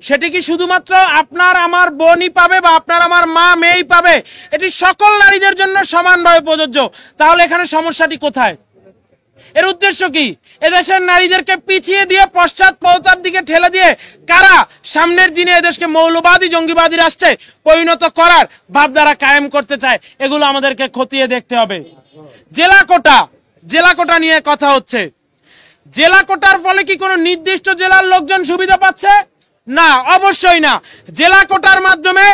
সেটি কি শুধুমাত্র আপনার আমার বোনই পাবে বা আপনার আমার মা মেয়েই পাবে? এটি সকল নারীদের জন্য সমানভাবে প্রযোজ্য। তাহলে এখানে সমস্যাটি কোথায়? এর উদ্দেশ্য কি? এদেশের নারীদেরকে পিছিয়ে দিয়ে পশ্চাৎপদতার দিকে ঠেলে দিয়ে কারা সামনের দিনে এদেশকে মৌলবাদী জঙ্গিবাদী রাষ্ট্রে পরিণত করার ভাবধারা কায়েম করতে চায়, এগুলো আমাদেরকে খতিয়ে দেখতে হবে। জেলা কোটা নিয়ে কথা হচ্ছে। জেলা কোটার ফলে কি কোনো নির্দিষ্ট জেলার লোকজন সুবিধা পাচ্ছে? না, অবশ্যই না। জেলা কোটার মাধ্যমে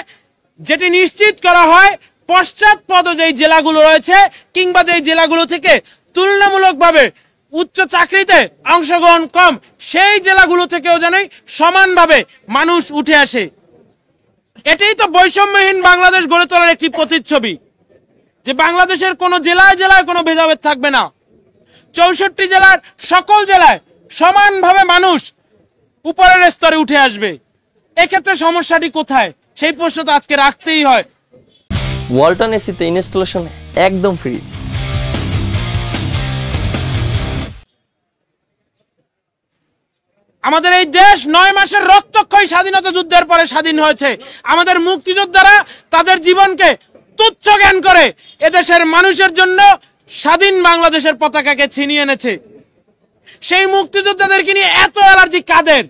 যেটি নিশ্চিত করা হয়, পশ্চাৎপদ যেই জেলাগুলো রয়েছে কিংবা যেই জেলাগুলো থেকে তুলনামূলকভাবে উচ্চ চাকরিতে অংশগ্রহণ কম, সেই জেলাগুলো থেকেও যেন সমানভাবে মানুষ উঠে আসে। এটাই তো বৈষম্যহীন বাংলাদেশ গড়ে তোলার একটি প্রতিচ্ছবি, যে বাংলাদেশের কোনো জেলায় জেলায় কোনো ভেদাভেদ থাকবে না। 64 জেলার সকল জেলায় সমানভাবে মানুষ উপরের স্তরে উঠে আসবে। এক্ষেত্রে সমস্যাটি কোথায়? সেই প্রশ্ন তো আজকে রাখতেই হয়। ওয়ালটন এসিতে ইনস্টলেশন একদম ফ্রি। আমাদের এই দেশ 9 মাসের রক্তক্ষয়ী স্বাধীনতা যুদ্ধের পরে স্বাধীন হয়েছে। আমাদের মুক্তিযোদ্ধারা তাদের জীবনকে তুচ্ছ জ্ঞান করে এদেশের মানুষের জন্য স্বাধীন বাংলাদেশের পতাকাকে ছিনিয়ে এনেছে। সেই মুক্তিযোদ্ধাদেরকে নিয়ে এত অ্যালার্জি কাদের?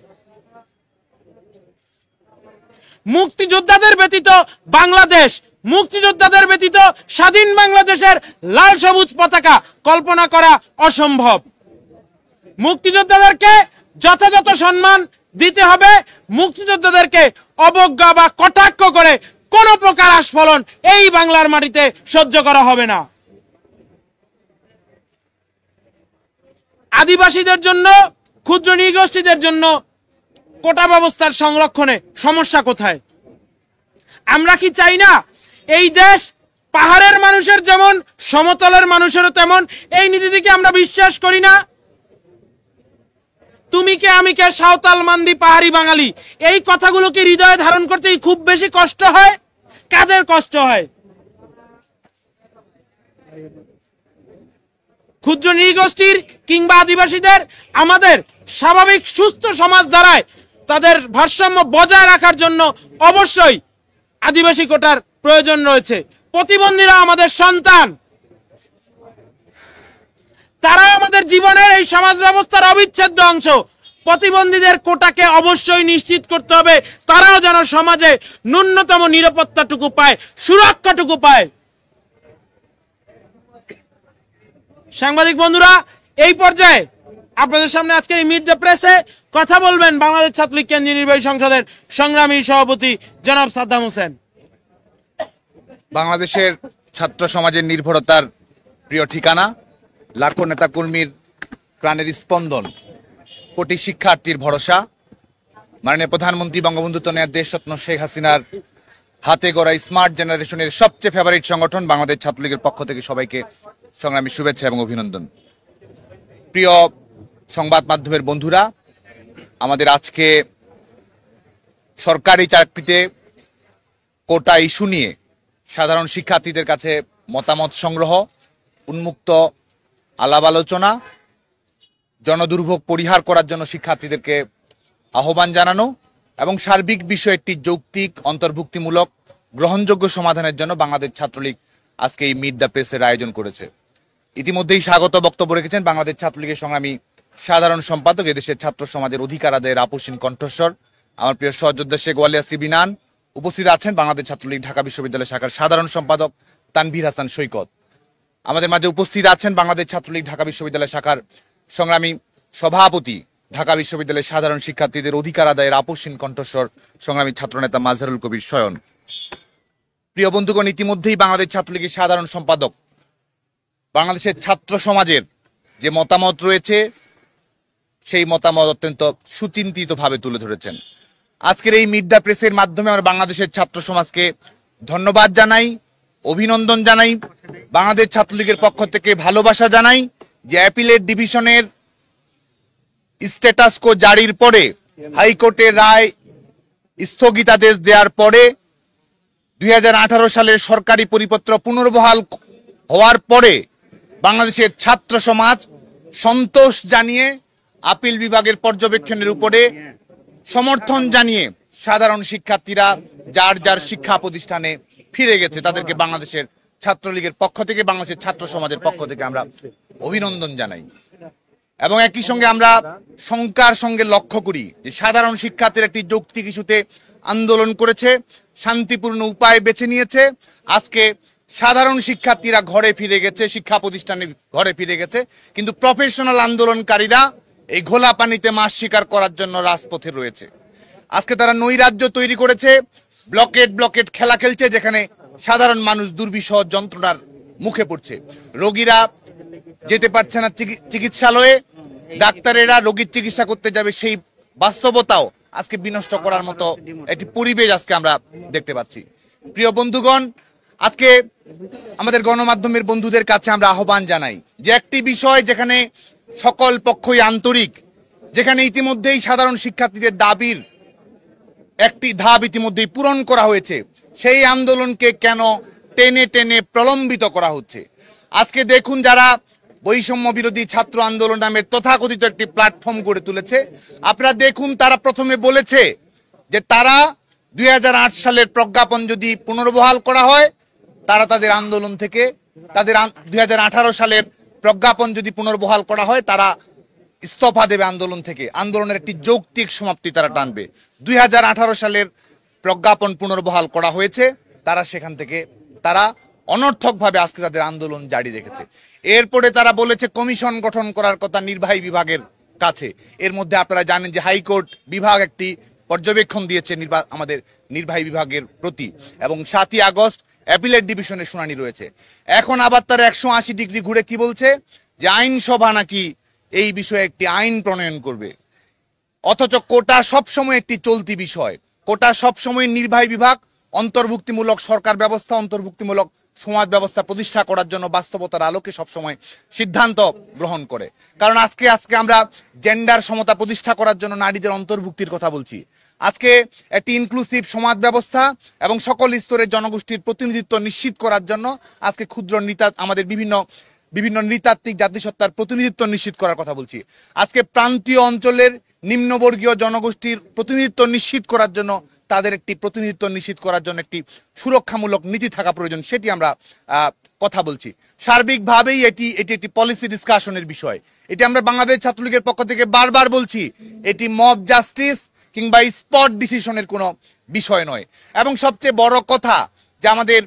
মুক্তিযোদ্ধাদের ব্যতীত বাংলাদেশ, মুক্তিযোদ্ধাদের ব্যতীত স্বাধীন বাংলাদেশের লাল সবুজ পতাকা কল্পনা করা অসম্ভব। মুক্তিযোদ্ধাদেরকে যথাযথ সম্মান দিতে হবে। মুক্তিযোদ্ধাদেরকে অবজ্ঞা বা কটাক্ষ করে কোনো প্রকার আস্ফলন এই বাংলার মাটিতে সহ্য করা হবে না। আদিবাসীদের জন্য, ক্ষুদ্র নৃগোষ্ঠীদের জন্য কোটা ব্যবস্থার সংরক্ষণে সমস্যা কোথায়? আমরা কি চাই না এই দেশ পাহাড়ের মানুষের যেমন সমতলের মানুষেরও তেমন? এই নীতিটিকে আমরা বিশ্বাস করি না। তুমি কে আমি কে, সাঁওতাল মান্দি পাহাড়ি বাঙালি, এই কথাগুলো কি হৃদয়ে ধারণ করতে খুব বেশি কষ্ট হয়? কাদের কষ্ট হয়? ক্ষুদ্র নৃগোষ্ঠীর কিংবা আদিবাসীদের আমাদের স্বাভাবিক সুস্থ সমাজ দ্বারায় তাদের ভারসাম্য বজায় রাখার জন্য অবশ্যই আদিবাসী কোটার প্রয়োজন রয়েছে। প্রতিবন্ধীরা আমাদের সন্তান, তারা আমাদের জীবনের এই সমাজ ব্যবস্থার অবিচ্ছেদ্য অংশ। প্রতিবন্ধীদের কোটাকে অবশ্যই নিশ্চিত করতে হবে, তারাও যেন সমাজে ন্যূনতম নিরাপত্তাটুকু পায়, সুরক্ষাটুকু পায়। সাংবাদিক বন্ধুরা, এই পর্যায়ে আপনাদের সামনে আজকে মিট দ্য প্রেসে কথা বলবেন বাংলাদেশ ছাত্রলীগ কেন্দ্রীয় নির্বাহী সংসদের সংগ্রামী সভাপতি জনাব সাদ্দাম হোসেন। বাংলাদেশের ছাত্র সমাজের নির্ভরতার প্রিয় ঠিকানা, লাখো নেতাকর্মীর প্রাণের স্পন্দন, কোটি শিক্ষার্থীর ভরসা, মাননীয় প্রধানমন্ত্রী বঙ্গবন্ধু তনয়া দেশরত্ন শেখ হাসিনার হাতে গড়া স্মার্ট জেনারেশনের সবচেয়ে ফেভারিট সংগঠন বাংলাদেশ ছাত্রলীগের পক্ষ থেকে সবাইকে সংগ্রামী শুভেচ্ছা এবং অভিনন্দন। প্রিয় সংবাদ মাধ্যমের বন্ধুরা, আমাদের আজকে সরকারি চাকরিতে কোটা ইস্যু নিয়ে সাধারণ শিক্ষার্থীদের কাছে মতামত সংগ্রহ, উন্মুক্ত আলাপ আলোচনা, জনদুর্ভোগ পরিহার করার জন্য শিক্ষার্থীদেরকে আহ্বান জানানো এবং সার্বিক বিষয়টি যৌক্তিক, অন্তর্ভুক্তিমূলক, গ্রহণযোগ্য সমাধানের জন্য বাংলাদেশ ছাত্রলীগ আজকে এই মিট দ্য প্রেসের আয়োজন করেছে। ইতিমধ্যেই স্বাগত বক্তব্য রেখেছেন বাংলাদেশ ছাত্রলীগের সংগ্রামী সাধারণ সম্পাদক, এদেশের ছাত্র সমাজের অধিকার আদায়ের আপসীন কণ্ঠস্বর আমার প্রিয় সহযোদ্ধা শেখ ওয়ালিয়া সিবিনান। উপস্থিত আছেন বাংলাদেশ ছাত্রলীগ ঢাকা বিশ্ববিদ্যালয় শাখার সাধারণ সম্পাদক তানভীর হাসান সৈকত। আমাদের মাঝে উপস্থিত আছেন বাংলাদেশ ছাত্রলীগ ঢাকা বিশ্ববিদ্যালয় শাখার সংগ্রামী সভাপতি, ঢাকা বিশ্ববিদ্যালয়ের সাধারণ শিক্ষার্থীদের অধিকার আদায়ের আপসীন কণ্ঠস্বর সংগ্রামী ছাত্রনেতা মাজহারুল কবির শয়ন। প্রিয় বন্ধুগণ, ইতিমধ্যেই বাংলাদেশ ছাত্রলীগের সাধারণ সম্পাদক বাংলাদেশের ছাত্র সমাজের যে মতামত রয়েছে সেই মতামত অত্যন্ত সুচিন্তিতভাবে তুলে ধরেছেন। আজকের এই মিট দ্য প্রেসের মাধ্যমে আমরা বাংলাদেশের ছাত্র সমাজকে ধন্যবাদ জানাই, অভিনন্দন জানাই, বাংলাদেশ ছাত্রলীগের পক্ষ থেকে ভালোবাসা জানাই যে অ্যাপিলেট ডিভিশনের স্ট্যাটাস কো জারির পরে, হাইকোর্টের রায় স্থগিতাদেশ দেওয়ার পরে, 2018 সালের সরকারি পরিপত্র পুনর্বহাল হওয়ার পরে বাংলাদেশের ছাত্র সমাজ সন্তোষ জানিয়ে আপিল বিভাগের পর্যবেক্ষণের উপরে সমর্থন জানিয়ে সাধারণ শিক্ষার্থীরা যার যার শিক্ষা প্রতিষ্ঠানে ফিরে গেছে তাদেরকে বাংলাদেশের ছাত্রলীগের পক্ষ থেকে, বাংলাদেশের ছাত্র সমাজের পক্ষ থেকে আমরা অভিনন্দন জানাই। এবং একই সঙ্গে আমরা শঙ্কার সঙ্গে লক্ষ্য করি যে সাধারণ শিক্ষার্থীরা একটি যৌক্তিক ইস্যুতে আন্দোলন করেছে, শান্তিপূর্ণ উপায় বেছে নিয়েছে। আজকে সাধারণ শিক্ষার্থীরা ঘরে ফিরে গেছে, শিক্ষা প্রতিষ্ঠানে ঘরে ফিরে গেছে, কিন্তু প্রফেশনাল আন্দোলনকারীরা এই ঘোলা পানিতে মাছ শিকার করার জন্য রাজপথে রয়েছে। আজকে তারা নৈরাজ্য তৈরি করেছে, ব্লকেট খেলা খেলছে, যেখানে সাধারণ মানুষ দুর্বিষহ যন্ত্রণার মুখে পড়ছে। রোগীরা যেতে পারছে না চিকিৎসালয়ে, ডাক্তারেরা রোগীর চিকিৎসা করতে যাবে, সেই বাস্তবতাও আজকে বিনষ্ট করার মতো একটি পরিবেশ আজকে আমরা দেখতে পাচ্ছি। প্রিয় বন্ধুগণ, আজকে আমাদের গণমাধ্যমের বন্ধুদের কাছে আমরা আহ্বান জানাই যে একটি বিষয় যেখানে সকল পক্ষই আন্তরিক, যেখানে ইতিমধ্যেই সাধারণ শিক্ষার্থীদের দাবির একটি ধাপ ইতিমধ্যেই পূরণ করা হয়েছে, সেই আন্দোলনকে কেন টেনে টেনে প্রলম্বিত করা হচ্ছে? আজকে দেখুন, যারা বৈষম্য বিরোধী ছাত্র আন্দোলন নামের তথাকথিত একটি প্ল্যাটফর্ম গড়ে তুলেছে, আপনারা দেখুন, তারা প্রথমে বলেছে যে তারা 2008 সালের প্রজ্ঞাপন যদি পুনর্বহাল করা হয়, তারা তাদের আন্দোলন থেকে, তাদের 2018 সালের প্রজ্ঞাপন যদি পুনর্বহাল করা হয়, তারা ইস্তফা দেবে আন্দোলন থেকে, আন্দোলনের একটি যৌক্তিক সমাপ্তি তারা টানবে। 2018 সালের প্রজ্ঞাপন পুনর্বহাল করা হয়েছে, তারা সেখান থেকে তারা অনর্থকভাবে আজকে তাদের আন্দোলন জারি রেখেছে। এরপরে তারা বলেছে কমিশন গঠন করার কথা নির্বাহী বিভাগের কাছে। এর মধ্যে আপনারা জানেন যে হাইকোর্ট বিভাগ একটি পর্যবেক্ষণ দিয়েছে আমাদের নির্বাহী বিভাগের প্রতি, এবং 7ই আগস্ট অ্যাপিলেট ডিভিশনের শুনানি রয়েছে। এখন আবার তারা 180 ডিগ্রি ঘুরে কি বলছে যে আইনসভা নাকি এই বিষয়ে একটি আইন প্রণয়ন করবে। অথচ কোটা সবসময় একটি চলতি বিষয়, কোটা সবসময় নির্বাহী বিভাগ অন্তর্ভুক্তিমূলক সরকার ব্যবস্থা, অন্তর্ভুক্তিমূলক সমাজ ব্যবস্থা প্রতিষ্ঠা করার জন্য বাস্তবতার আলোকে সবসময় সিদ্ধান্ত গ্রহণ করে। কারণ আজকে আমরা জেন্ডার সমতা প্রতিষ্ঠা করার জন্য নারীদের অন্তর্ভুক্তির কথা বলছি। আজকে একটি ইনক্লুসিভ সমাজ ব্যবস্থা এবং সকল স্তরের জনগোষ্ঠীর প্রতিনিধিত্ব নিশ্চিত করার জন্য আজকে ক্ষুদ্র আমাদের বিভিন্ন নৃতাত্ত্বিক জাতিসত্তার প্রতিনিধিত্ব নিশ্চিত করার কথা বলছি। আজকে প্রান্তীয় অঞ্চলের নিম্নবর্গীয় জনগোষ্ঠীর প্রতিনিধিত্ব নিশ্চিত করার জন্য, তাদের একটি প্রতিনিধিত্ব নিশ্চিত করার জন্য একটি সুরক্ষামূলক নীতি থাকা প্রয়োজন, সেটি আমরা কথা বলছি। সার্বিকভাবেই এটি একটি পলিসি ডিসকাশনের বিষয়। এটি আমরা বাংলাদেশ ছাত্রলীগের পক্ষ থেকে বারবার বলছি, এটি মব জাস্টিস কিংবা স্পট ডিসিশনের কোনো বিষয় নয়। এবং সবচেয়ে বড় কথা যে আমাদের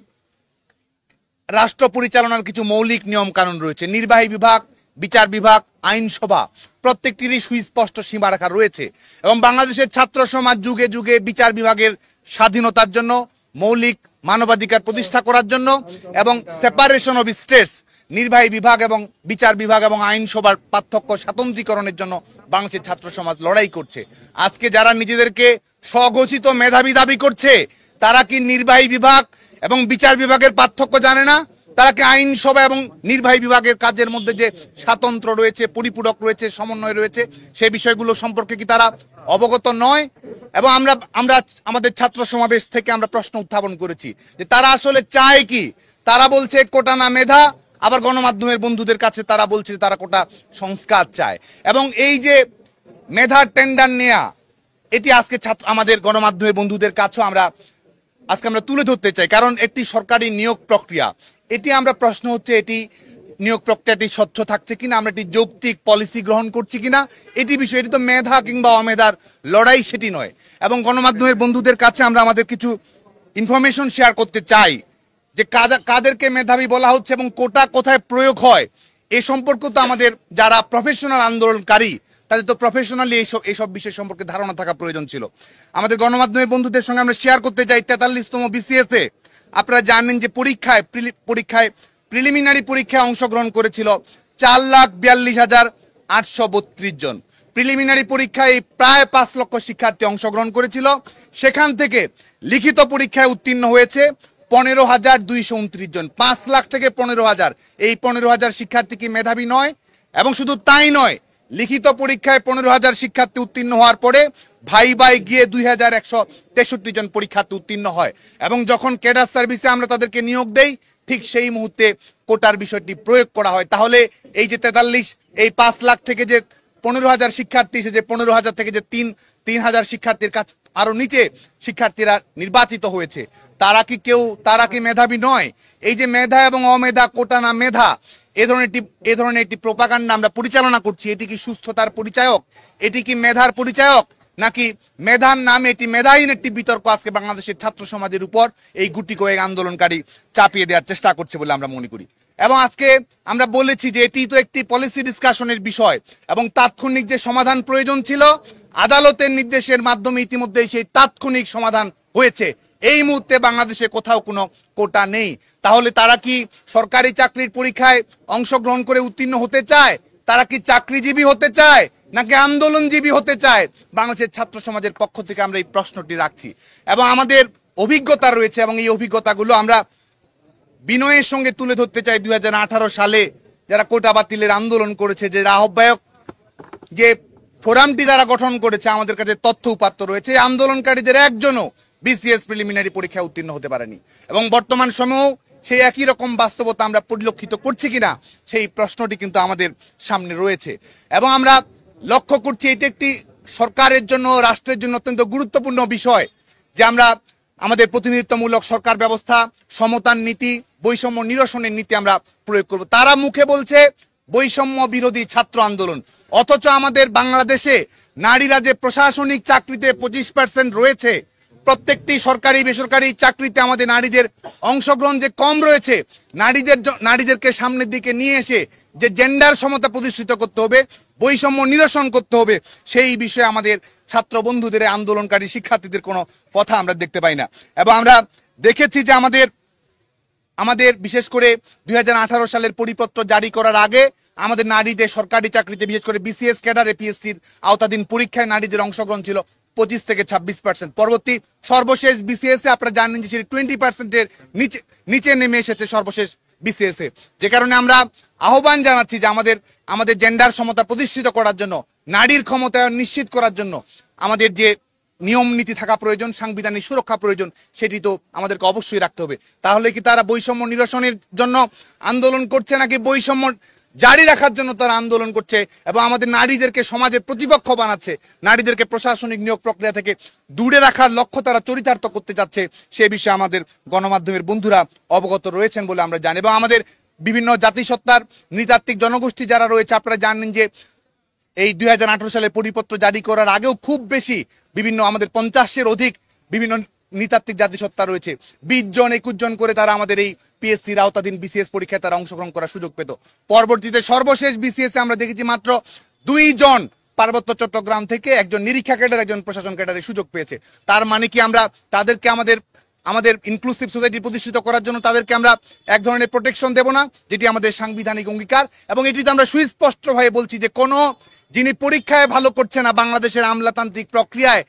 রাষ্ট্র পরিচালনার কিছু মৌলিক নিয়ম কানুন রয়েছে, নির্বাহী বিভাগ, বিচার বিভাগ, আইনসভা, প্রত্যেকটিরই সুস্পষ্ট সীমারেখা রয়েছে। এবং বাংলাদেশের ছাত্র সমাজ যুগে যুগে বিচার বিভাগের স্বাধীনতার জন্য, মৌলিক মানবাধিকার প্রতিষ্ঠা করার জন্য এবং সেপারেশন অফ স্টেটস, নির্বাহী বিভাগ এবং বিচার বিভাগ এবং আইনসভার পার্থক্য স্বাতন্ত্রীকরণের জন্য বাংলাদেশের ছাত্র সমাজ লড়াই করছে। আজকে যারা নিজেদেরকে স্বঘোষিত মেধাবী দাবি করছে, তারা কি নির্বাহী বিভাগ এবং বিচার বিভাগের পার্থক্য জানে না? তারা কি আইনসভা এবং নির্বাহী বিভাগের কাজের মধ্যে যে স্বাতন্ত্র রয়েছে, পরিপূরক রয়েছে, সমন্বয় রয়েছে, সেই বিষয়গুলো সম্পর্কে কি তারা অবগত নয়? এবং আমরা আমাদের ছাত্র সমাবেশ থেকে আমরা প্রশ্ন উত্থাপন করেছি যে তারা আসলে চায় কি। তারা বলছে কোটা না মেধা, আবার গণমাধ্যমের বন্ধুদের কাছে তারা বলছে তারা কোটা সংস্কার চায়। এবং এই যে মেধার টেন্ডার নেয়া, এটি আজকে আমাদের গণমাধ্যমের বন্ধুদের কাছেও আজকে আমরা তুলে ধরতে চাই। কারণ একটি সরকারি নিয়োগ প্রক্রিয়া, এটি আমরা প্রশ্ন হচ্ছে এটি নিয়োগ প্রক্রিয়াটি স্বচ্ছ থাকছে কিনা, আমরা একটি যৌক্তিক পলিসি গ্রহণ করছি কিনা, এটি বিষয়। এটি তো মেধা কিংবা অমেধার লড়াই, সেটি নয়। এবং গণমাধ্যমের বন্ধুদের কাছে আমরা আমাদের কিছু ইনফরমেশন শেয়ার করতে চাই যে কাদেরকে মেধাবী বলা হচ্ছে এবং কোটা কোথায় প্রয়োগ হয়, এ সম্পর্কে তো আমাদের যারা প্রফেশনাল আন্দোলনকারী, তাদের তো প্রফেশনালি এইসব বিষয় সম্পর্কে ধারণা থাকা প্রয়োজন ছিল। আমাদের গণমাধ্যমের বন্ধুদের সঙ্গে আমরা শেয়ার করতে চাই 43তম BCS এ আপনারা জানেন যে পরীক্ষায় প্রিলিমিনারি পরীক্ষায় অংশগ্রহণ করেছিল 4,42,832 জন। প্রিলিমিনারি পরীক্ষায় প্রায় 5 লক্ষ শিক্ষার্থী অংশগ্রহণ করেছিল। সেখান থেকে লিখিত পরীক্ষায় উত্তীর্ণ হয়েছে 15,229 জন। 5 লাখ থেকে 15,000, এই 15,000 শিক্ষার্থী কি মেধাবী নয়? এবং শুধু তাই নয়, লিখিত পরীক্ষায় 15,000 শিক্ষার্থী উত্তীর্ণ হওয়ার পরে ভাই গিয়ে 2,163 জন পরীক্ষার্থী উত্তীর্ণ হয়। এবং যখন ক্যাডার সার্ভিসে আমরা তাদেরকে নিয়োগ দেই, ঠিক সেই মুহূর্তে কোটার বিষয়টি প্রয়োগ করা হয়। তাহলে এই যে 43, এই 5 লাখ থেকে যে 15,000 শিক্ষার্থী এসে যে 15,000 থেকে যে 3,000 শিক্ষার্থীর আরো নিচে শিক্ষার্থীরা নির্বাচিত হয়েছে, তারা কি মেধাবী নয়? এই যে মেধা এবং অমেধা, কোটা না মেধা, এ ধরনের একটি প্রোপাগান্ডা আমরা পরিচালনা করছি, এটি কি সুস্থতার পরিচায়ক? এটি কি মেধার পরিচায়ক? নাকি মেধার নামে এটি মেধাহীন একটি বিতর্ক আজকে বাংলাদেশের ছাত্র সমাজের উপর এই গুটি কয়েক আন্দোলনকারী চাপিয়ে দেওয়ার চেষ্টা করছে বলে আমরা মনে করি। এবং আজকে আমরা বলেছি যে এটি তো একটি পলিসি ডিসকাশনের বিষয় এবং তাৎক্ষণিক যে সমাধান প্রয়োজন ছিল আদালতের নির্দেশের মাধ্যমে ইতিমধ্যেই সেই তাৎক্ষণিক সমাধান হয়েছে। এই মুহূর্তে বাংলাদেশে কোথাও কোনো কোটা নেই। তাহলে তারা কি সরকারি চাকরির পরীক্ষায় অংশগ্রহণ করে উত্তীর্ণ হতে চায়? তারা কি চাকরিজীবী হতে চায় নাকি আন্দোলনজীবী হতে চায়? বাংলাদেশের ছাত্র সমাজের পক্ষ থেকে আমরা এই প্রশ্নটি রাখছি এবং আমাদের অভিজ্ঞতা রয়েছে এবং এই অভিজ্ঞতাগুলো আমরা বিনয়ের সঙ্গে তুলে ধরতে চাই। 2018 সালে যারা কোটা বাতিলের আন্দোলন করেছে, যে আহ্বায়ক, যে ফোরামটি যারা গঠন করেছে, আমাদের কাছে তথ্য উপাত্ত রয়েছে, আন্দোলনকারীদের একজনও বিসিএস প্রিলিমিনারি পরীক্ষায় উত্তীর্ণ হতে পারেনি। এবং বর্তমান সময়েও সেই একই রকম বাস্তবতা আমরা পরিলক্ষিত করছি কিনা সেই প্রশ্নটি কিন্তু আমাদের সামনে রয়েছে। এবং আমরা লক্ষ্য করছি এটি একটি সরকারের জন্য, রাষ্ট্রের জন্য অত্যন্ত গুরুত্বপূর্ণ বিষয় যে আমরা আমাদের প্রতিনিধিত্বমূলক সরকার ব্যবস্থা, সমতার নীতি, বৈষম্য নিরসনের নীতি আমরা প্রয়োগ করব। তারা মুখে বলছে বৈষম্য বিরোধী ছাত্র আন্দোলন, অথচ আমাদের বাংলাদেশে নারীরা যে প্রশাসনিক চাকরিতে 25% রয়েছে, প্রত্যেকটি সরকারি বেসরকারি চাকরিতে আমাদের নারীদের অংশগ্রহণ যে কম রয়েছে, নারীদেরকে সামনের দিকে নিয়ে এসে যে জেন্ডার সমতা প্রতিষ্ঠিত করতে হবে, বৈষম্য নিরসন করতে হবে, সেই বিষয়ে আমাদের ছাত্র বন্ধুদের, আন্দোলনকারী শিক্ষার্থীদের কোনো কথা আমরা দেখতে পাই না। এবং আমরা দেখেছি যে আমাদের বিশেষ করে 2018 সালের পরিপত্র জারি করার আগে আমাদের নারীদের সরকারি চাকরিতে, বিশেষ করে বিসিএস ক্যাডারে পিএসসির আওতাধীন পরীক্ষায় নারীদের অংশগ্রহণ ছিল 25 থেকে 26%। পরবর্তী সর্বশেষ বিসিএস এ আপনারা জানেন যে 20%-এর নিচে নেমে এসেছে সর্বশেষ বিসিএস এ। যে কারণে আমরা আহ্বান জানাচ্ছি যে আমাদের জেন্ডার সমতা প্রতিষ্ঠিত করার জন্য, নারীর ক্ষমতায়ন নিশ্চিত করার জন্য আমাদের যে নিয়ম নীতি থাকা প্রয়োজন, সাংবিধানিক সুরক্ষা প্রয়োজন, সেটি তো আমাদেরকে অবশ্যই রাখতে হবে। তাহলে কি তারা বৈষম্য নিরসনের জন্য আন্দোলন করছে নাকি বৈষম্য জারি রাখার জন্য তারা আন্দোলন করছে এবং আমাদের নারীদেরকে সমাজের প্রতিপক্ষ বানাচ্ছে, নারীদেরকে প্রশাসনিক নিয়োগ প্রক্রিয়া থেকে দূরে রাখার লক্ষ্য তারা চরিতার্থ করতে চাচ্ছে? সে বিষয়ে আমাদের গণমাধ্যমের বন্ধুরা অবগত রয়েছেন বলে আমরা জানি। এবং আমাদের বিভিন্ন জাতিসত্তার নৃতাত্ত্বিক জনগোষ্ঠী যারা রয়েছে, আপনারা জানেন যে এই 2018 সালে পরিপত্র জারি করার আগেও খুব বেশি বিভিন্ন আমাদের 50-এর অধিক বিভিন্ন নৃতাত্ত্বিক জাতিসত্তা রয়েছে। 20 জন 21 জন করে তারা আমাদের এই পিএসসির আওতাধীন বিসিএস পরীক্ষায় তারা অংশগ্রহণ করার সুযোগ পেত। পরবর্তীতে সর্বশেষ বিসিএস আমরা দেখেছি মাত্র 2 জন পার্বত্য চট্টগ্রাম থেকে, একজন নিরীক্ষা ক্যাডার, একজন প্রশাসন ক্যাডারের সুযোগ পেয়েছে। তার মানে কি আমরা তাদেরকে আমাদের ইনক্লুসিভ সোসাইটি প্রতিষ্ঠিত করার জন্য তাদেরকে আমরা এক ধরনের প্রোটেকশন দেব না, যেটি আমাদের সাংবিধানিক অঙ্গীকার? এবং এটিতে আমরা সুস্পষ্টভাবে বলছি যে যিনি পরীক্ষায় ভালো করছে না, বাংলাদেশের আমলাতান্ত্রিক প্রক্রিয়ায়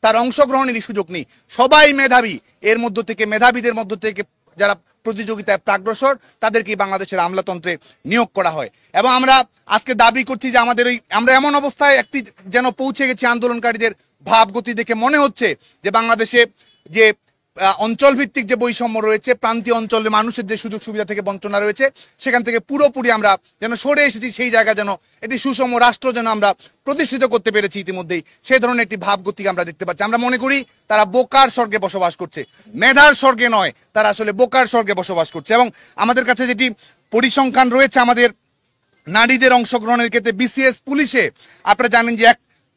তার অংশগ্রহণেরই সুযোগ নেই। সবাই মেধাবী, এর মধ্য থেকে মেধাবীদের মধ্য থেকে যারা প্রতিযোগিতায় প্রাগ্রসর তাদেরকে বাংলাদেশের আমলাতন্ত্রে নিয়োগ করা হয়। এবং আমরা আজকে দাবি করছি যে আমরা এমন অবস্থায় একটি যেন পৌঁছে গেছি, আন্দোলনকারীদের ভাবগতি দেখে মনে হচ্ছে যে বাংলাদেশে যে অঞ্চল ভিত্তিক যে বৈষম্য রয়েছে, প্রান্তীয় অঞ্চলের মানুষের যে সুযোগ সুবিধা থেকে বঞ্চনা রয়েছে, সেখান থেকে পুরোপুরি আমরা যেন সরে এসেছি, সেই জায়গা যেন একটি সুষম রাষ্ট্র যেন আমরা প্রতিষ্ঠিত করতে পেরেছি ইতিমধ্যেই, সেই ধরনের একটি ভাবগতি আমরা দেখতে পাচ্ছি। আমরা মনে করি তারা বোকার স্বর্গে বসবাস করছে, মেধার স্বর্গে নয়, তারা আসলে বোকার স্বর্গে বসবাস করছে। এবং আমাদের কাছে যেটি পরিসংখ্যান রয়েছে আমাদের নারীদের অংশগ্রহণের ক্ষেত্রে, বিসিএস পুলিশে আপনারা জানেন যে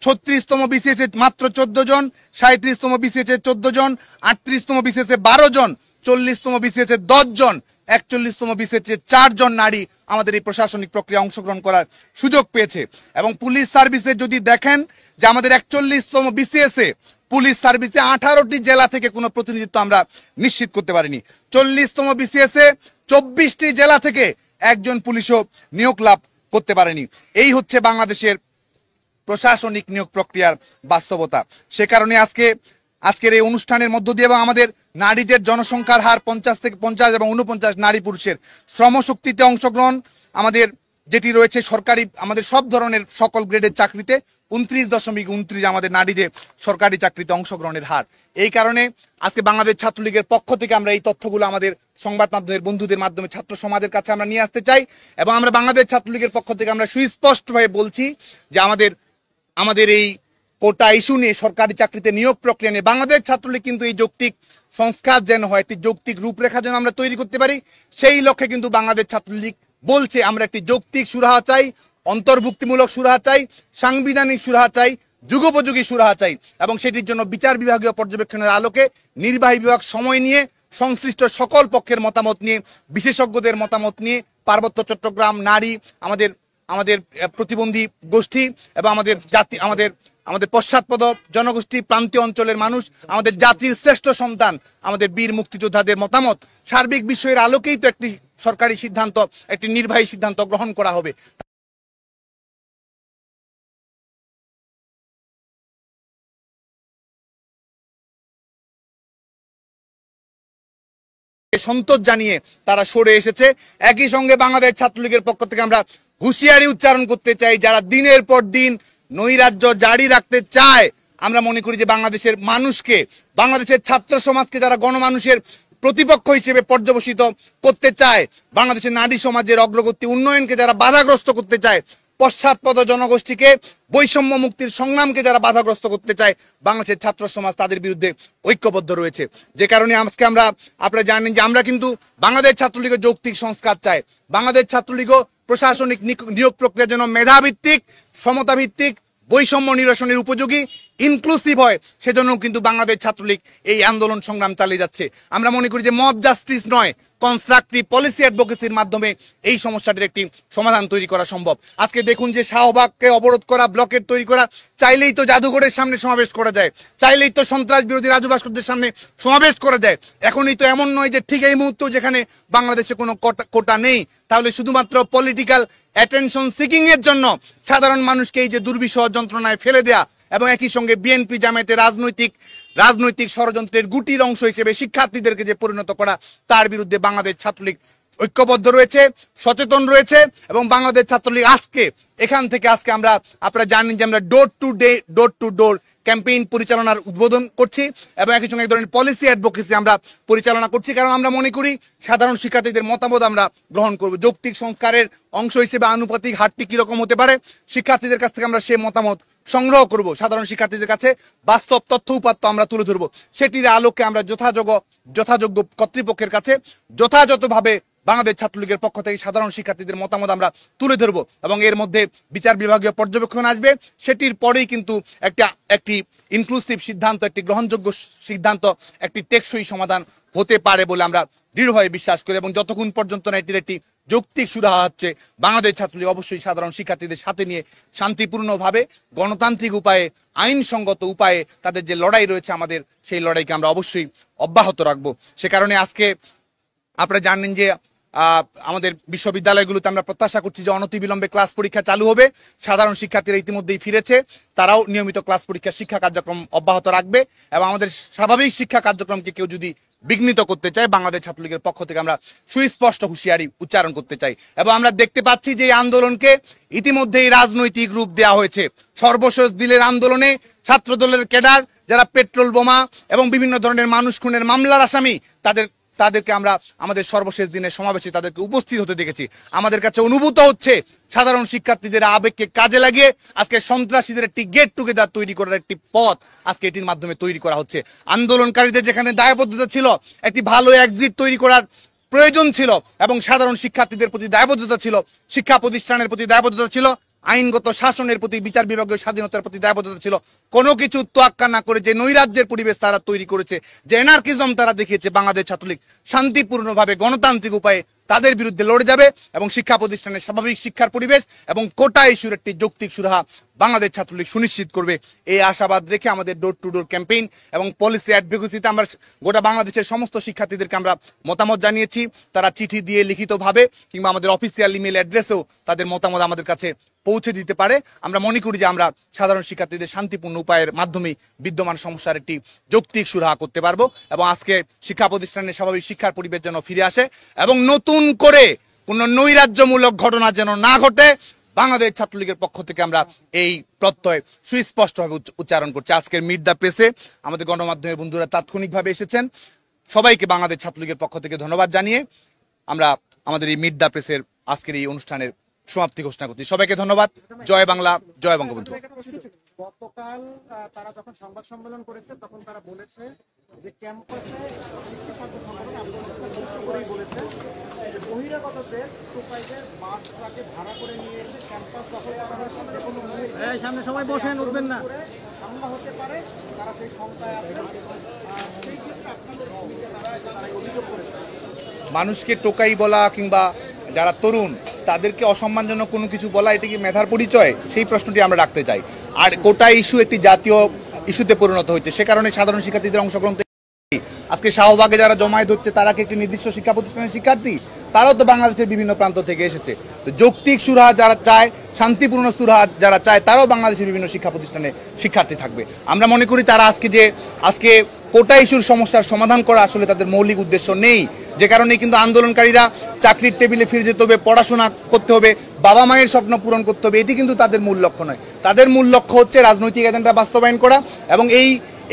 36তম বিসিএস এ মাত্র 14 জন, 37তম বিসিএস এ 14 জন, 38তম বিসিএস এ 12 জন, 40তম বিসিএস এ 10 জন, 41তম বিসিএস এ 4 জন নারী আমাদের এই প্রশাসনিক প্রক্রিয়া অংশগ্রহণ করার সুযোগ পেয়েছে। এবং পুলিশ সার্ভিসে যদি দেখেন যে আমাদের 41তম বিসিএস এ পুলিশ সার্ভিসে 18টি জেলা থেকে কোনো প্রতিনিধিত্ব আমরা নিশ্চিত করতে পারিনি। 40তম বিসিএস এ 24টি জেলা থেকে একজন পুলিশও নিয়োগ লাভ করতে পারেনি। এই হচ্ছে বাংলাদেশের প্রশাসনিক নিয়োগ প্রক্রিয়ার বাস্তবতা। সে কারণে আজকের এই অনুষ্ঠানের মধ্য দিয়ে এবং আমাদের নারীদের জনসংখ্যার হার 50 থেকে 50 এবং 49 নারী পুরুষের শ্রমশক্তিতে অংশগ্রহণ আমাদের যেটি রয়েছে সরকারি, আমাদের সব ধরনের সকল গ্রেডের চাকরিতে 29.29 আমাদের নারীদের সরকারি চাকরিতে অংশগ্রহণের হার। এই কারণে আজকে বাংলাদেশ ছাত্রলীগের পক্ষ থেকে আমরা এই তথ্যগুলো আমাদের সংবাদ মাধ্যমের বন্ধুদের মাধ্যমে ছাত্র সমাজের কাছে আমরা নিয়ে আসতে চাই। এবং আমরা বাংলাদেশ ছাত্রলীগের পক্ষ থেকে আমরা সুস্পষ্টভাবে বলছি যে আমাদের এই কোটা ইস্যু নিয়ে, সরকারি চাকরিতে নিয়োগ প্রক্রিয়া নিয়ে বাংলাদেশ ছাত্রলীগ কিন্তু এই যৌক্তিক সংস্কার যেন হয়, একটি যৌক্তিক রূপরেখা যেন আমরা তৈরি করতে পারি, সেই লক্ষ্যে কিন্তু বাংলাদেশ ছাত্রলীগ বলছে আমরা একটি যৌক্তিক সুরাহা চাই, অন্তর্ভুক্তিমূলক সুরাহা চাই, সাংবিধানিক সুরাহা চাই, যুগোপযোগী সুরাহা চাই, এবং সেটির জন্য বিচার বিভাগীয় পর্যবেক্ষণের আলোকে নির্বাহী বিভাগ সময় নিয়ে সংশ্লিষ্ট সকল পক্ষের মতামত নিয়ে, বিশেষজ্ঞদের মতামত নিয়ে, পার্বত্য চট্টগ্রাম, নারী, আমাদের প্রতিবন্ধী গোষ্ঠী এবং আমাদের জাতি, আমাদের পশ্চাৎপদ জনগোষ্ঠী, প্রান্তীয় অঞ্চলের মানুষ, আমাদের জাতির শ্রেষ্ঠ সন্তান, আমাদের বীর মুক্তিযোদ্ধাদের মতামত, সার্বিক বিষয়ের আলোকেই তো একটি সরকারি সিদ্ধান্ত, একটি নির্বাহী সিদ্ধান্ত গ্রহণ করা হবে। সন্তোষ জানিয়ে তারা সরে এসেছে। একই সঙ্গে বাংলাদেশ ছাত্রলীগের পক্ষ থেকে আমরা হুঁশিয়ারি উচ্চারণ করতে চাই, যারা দিনের পর দিন নৈরাজ্য জারি রাখতে চায়, আমরা মনে করি যে বাংলাদেশের মানুষকে, বাংলাদেশের ছাত্র সমাজকে যারা গণমানুষের প্রতিপক্ষ হিসেবে পর্যবসিত করতে চায়, বাংলাদেশের নারী সমাজের অগ্রগতি উন্নয়নকে যারা বাধাগ্রস্ত করতে চায়, পশ্চাৎপদ জনগোষ্ঠীকে, বৈষম্য মুক্তির সংগ্রামকে যারা বাধাগ্রস্ত করতে চায়, বাংলাদেশের ছাত্র সমাজ তাদের বিরুদ্ধে ঐক্যবদ্ধ রয়েছে। যে কারণে আজকে আপনারা জানেন যে আমরা কিন্তু বাংলাদেশ ছাত্রলীগের যৌক্তিক সংস্কার চাই। বাংলাদেশ ছাত্রলীগও প্রশাসনিক নিয়োগ প্রক্রিয়া যেন মেধাভিত্তিক, সমতাভিত্তিক, বৈষম্য নিরসনের উপযোগী, ইনক্লুসিভ হয়, সেজন্য কিন্তু বাংলাদেশ ছাত্রলীগ এই আন্দোলন সংগ্রাম চালিয়ে যাচ্ছে। আমরা মনে করি যে মব জাস্টিস নয়, কনস্ট্রাকটিভ পলিসি অ্যাডভোকেসির মাধ্যমে এই সমস্যাটির একটি সমাধান তৈরি করা সম্ভব। আজকে দেখুন যে শাহবাগকে অবরোধ করা, ব্লকেট তৈরি করা, চাইলেই তো জাদুঘরের সামনে সমাবেশ করা যায়, চাইলেই তো সন্ত্রাস বিরোধী রাজু ভাস্কর্যের সামনে সমাবেশ করা যায়। এখনই তো এমন নয় যে ঠিক এই মুহূর্তেও যেখানে বাংলাদেশে কোনো কোটা নেই, তাহলে শুধুমাত্র পলিটিক্যাল অ্যাটেনশন সিকিং এর জন্য সাধারণ মানুষকে এই যে দুর্বিষহ যন্ত্রণায় ফেলে দেয়া, এবং একই সঙ্গে বিএনপি জামায়াতের রাজনৈতিক ষড়যন্ত্রের গুটির অংশ হিসেবে শিক্ষার্থীদেরকে যে পরিণত করা, তার বিরুদ্ধে বাংলাদেশ ছাত্রলীগ ঐক্যবদ্ধ রয়েছে, সচেতন রয়েছে। এবং বাংলাদেশ ছাত্রলীগ এখান থেকে আপনারা জানেন যে আমরা ডোর টু ডোর ক্যাম্পেইন পরিচালনার উদ্বোধন করছি, এবং একই সঙ্গে এক ধরনের পলিসি অ্যাডভোকেসি আমরা পরিচালনা করছি। কারণ আমরা মনে করি সাধারণ শিক্ষার্থীদের মতামত আমরা গ্রহণ করব। যৌক্তিক সংস্কারের অংশ হিসেবে আনুপাতিক হারটি কিরকম হতে পারে, শিক্ষার্থীদের কাছ থেকে আমরা সে মতামত সংগ্রহ করব, সাধারণ শিক্ষার্থীদের কাছে বাস্তব তথ্য উপাত্ত আমরা তুলে ধরবো। সেটির আলোকে আমরা যথাযোগ্য কর্তৃপক্ষের কাছে যথাযথভাবে বাংলাদেশ ছাত্রলীগের পক্ষ থেকে সাধারণ শিক্ষার্থীদের মতামত আমরা তুলে ধরবো, এবং এর মধ্যে বিচার বিভাগীয় পর্যবেক্ষণ আসবে। সেটির পরেই কিন্তু একটি ইনক্লুসিভ সিদ্ধান্ত, একটি গ্রহণযোগ্য সিদ্ধান্ত, একটি টেকসই সমাধান হতে পারে বলে আমরা দৃঢ়ভাবে বিশ্বাস করি। এবং যতক্ষণ পর্যন্ত না এটির একটি যৌক্তিক সুরাহা হচ্ছে, বাংলাদেশ ছাত্রলীগ অবশ্যই সাধারণ শিক্ষার্থীদের সাথে নিয়ে শান্তিপূর্ণভাবে, গণতান্ত্রিক উপায়ে, আইনসঙ্গত উপায়ে তাদের যে লড়াই রয়েছে, আমাদের সেই লড়াইকে আমরা অবশ্যই অব্যাহত রাখবো। সে কারণে আজকে আপনারা জানেন যে আমাদের বিশ্ববিদ্যালয়গুলোতে আমরা প্রত্যাশা করছি যে অনতিবিলম্বে ক্লাস পরীক্ষা চালু হবে। সাধারণ শিক্ষার্থীরা ইতিমধ্যেই ফিরেছে, তারাও নিয়মিত ক্লাস পরীক্ষা শিক্ষা কার্যক্রম অব্যাহত রাখবে। এবং আমাদের স্বাভাবিক শিক্ষা কার্যক্রমকে কেউ যদি বিঘ্নিত করতে চায়, বাংলাদেশ ছাত্রলীগের পক্ষ থেকে আমরা সুস্পষ্ট হুঁশিয়ারি উচ্চারণ করতে চাই। এবং আমরা দেখতে পাচ্ছি যে এই আন্দোলনকে ইতিমধ্যেই রাজনৈতিক রূপ দেওয়া হয়েছে। সর্বশেষ দিনের আন্দোলনে ছাত্রদলের ক্যাডার, যারা পেট্রোল বোমা এবং বিভিন্ন ধরনের মানুষ খুনের মামলার আসামি, তাদেরকে আমরা আমাদের সর্বশেষ দিনের সমাবেশে তাদেরকে উপস্থিত হতে দেখেছি। আমাদের কাছে অনুভূত হচ্ছে সাধারণ শিক্ষার্থীদের আবেগকে কাজে লাগিয়ে আজকে সন্ত্রাসীদের একটি গেট টুগেদার তৈরি করার একটি পথ আজকে এটির মাধ্যমে তৈরি করা হচ্ছে। আন্দোলনকারীদের যেখানে দায়বদ্ধতা ছিল, একটি ভালো এক্সিট তৈরি করার প্রয়োজন ছিল, এবং সাধারণ শিক্ষার্থীদের প্রতি দায়বদ্ধতা ছিল, শিক্ষা প্রতিষ্ঠানের প্রতি দায়বদ্ধতা ছিল, আইনগত শাসনের প্রতি, বিচার বিভাগীয় স্বাধীনতার প্রতি দায়বদ্ধতা ছিল, কোনো কিছু তোয়াক্কা না করে যে নৈরাজ্যের পরিবেশ তারা তৈরি করেছে, যে এনার্কিজম তারা দেখিয়েছে, বাংলাদেশ ছাত্রলীগ শান্তিপূর্ণভাবে গণতান্ত্রিক উপায়ে তাদের বিরুদ্ধে লড়ে যাবে। এবং শিক্ষা প্রতিষ্ঠানের স্বাভাবিক শিক্ষার পরিবেশ এবং কোটা ইস্যুর একটি যৌক্তিক সুরাহা বাংলাদেশ ছাত্রলীগ সুনিশ্চিত করবে, এই আশাবাদ রেখে আমাদের ডোর টু ডোর ক্যাম্পেইন এবং পলিসি অ্যাডভোকেসিতে আমরা গোটা বাংলাদেশের সমস্ত শিক্ষার্থীদেরকে আমরা মতামত জানিয়েছি। তারা চিঠি দিয়ে, লিখিতভাবে কিংবা আমাদের অফিসিয়াল ইমেল অ্যাড্রেসেও তাদের মতামত আমাদের কাছে পৌঁছে দিতে পারে। আমরা মনে করি যে আমরা সাধারণ শিক্ষার্থীদের শান্তিপূর্ণ উপায়ের মাধ্যমে বিদ্যমান সমস্যার একটি যৌক্তিক সুরাহা করতে পারবো, এবং আজকে শিক্ষা প্রতিষ্ঠানের স্বাভাবিক শিক্ষার পরিবেশ যেন ফিরে আসে, এবং নতুন করে কোনো নৈরাজ্যমূলক ঘটনা যেন না ঘটে, বাংলাদেশ ছাত্রলীগের পক্ষ থেকে আমরা এই প্রত্যয় সুস্পষ্টভাবে উচ্চারণ করছি। আজকের মিট দ্য প্রেসে আমাদের গণমাধ্যমের বন্ধুরা তাৎক্ষণিকভাবে এসেছেন, সবাইকে বাংলাদেশ ছাত্রলীগের পক্ষ থেকে ধন্যবাদ জানিয়ে আমরা আমাদের এই মিট দ্য প্রেসের আজকের এই অনুষ্ঠানের সমাপ্তি ঘোষণা করছি। সবাইকে ধন্যবাদ। জয় বাংলা, জয় বঙ্গবন্ধু। গতকাল তারা যখন সংবাদ সম্মেলন করেছে তখন তারা বলেছে যে ক্যাম্পাসে শিক্ষার্থী সংগঠন আন্দোলনটা ধ্বংস করেই বলেছে যে বহিরাগতদের টোকাইদের বাস ট্রাকে ভাড়া করে নিয়ে এসে ক্যাম্পাস দখল করা হয়েছে, যে কোনো মুহূর্তে সামনে সবাই বসেন, উঠবেন না। হামলা হতে পারে, তারা সেই সংখ্যায় আছে। সেই ক্ষেত্রে আপনাদের ভূমিকা তারা অভিযোগ করেছে। মানুষকে টোকাই বলা কিংবা যারা তরুণ তাদেরকে অসম্মানজনক কোনো কিছু বলা, এটা কি মেধার পরিচয়? সেই প্রশ্নটি আমরা রাখতে চাই। আর কোটা ইস্যু একটি জাতীয় ইস্যুতে পরিণত হয়েছে, সে কারণে সাধারণ শিক্ষার্থীদের অংশগ্রহণ। আজকে শাহবাগে যারা জমায়েত হচ্ছে তারা কি একটি নির্দিষ্ট শিক্ষা প্রতিষ্ঠানের শিক্ষার্থী? তারাও তো বাংলাদেশের বিভিন্ন প্রান্ত থেকে এসেছে। তো যৌক্তিক সুরাহা যারা চায়, শান্তিপূর্ণ সুরাহা যারা চায়, তারাও বাংলাদেশের বিভিন্ন শিক্ষা প্রতিষ্ঠানে শিক্ষার্থী থাকবে। আমরা মনে করি তারা আজকে কোটা ইস্যুর সমস্যার সমাধান করা আসলে তাদের মৌলিক উদ্দেশ্য নেই, যে কারণে কিন্তু আন্দোলনকারীরা চাকরির টেবিলে ফিরে যেতে হবে, পড়াশোনা করতে হবে, বাবা মায়ের স্বপ্ন পূরণ করতে হবে, এটি কিন্তু তাদের মূল লক্ষ্য নয়। তাদের মূল লক্ষ্য হচ্ছে রাজনৈতিক এজেন্ডা বাস্তবায়ন করা এবং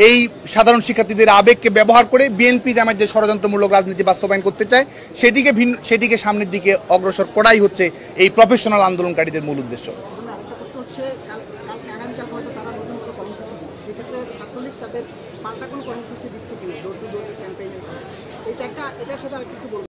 এই সাধারণ শিক্ষার্থীদের আবেগকে ব্যবহার করে বিএনপি জামায়াত যে ষড়যন্ত্রমূলক রাজনীতি বাস্তবায়ন করতে চায় সেটিকে সামনের দিকে অগ্রসর করাই হচ্ছে এই প্রফেশনাল আন্দোলনকারীদের মূল উদ্দেশ্য। আরেকটা প্রশ্ন হচ্ছে, আগামীকাল হয়তো তারা নতুন কোনো কর্মসূচি দিচ্ছে, সেক্ষেত্রে ছাত্রলীগ তাদের পাল্টা কোনো কর্মসূচি দিচ্ছে কিনা, ডোর টু ডোর ক্যাম্পেইনের? এটার সাথে আর কিছু বলবো।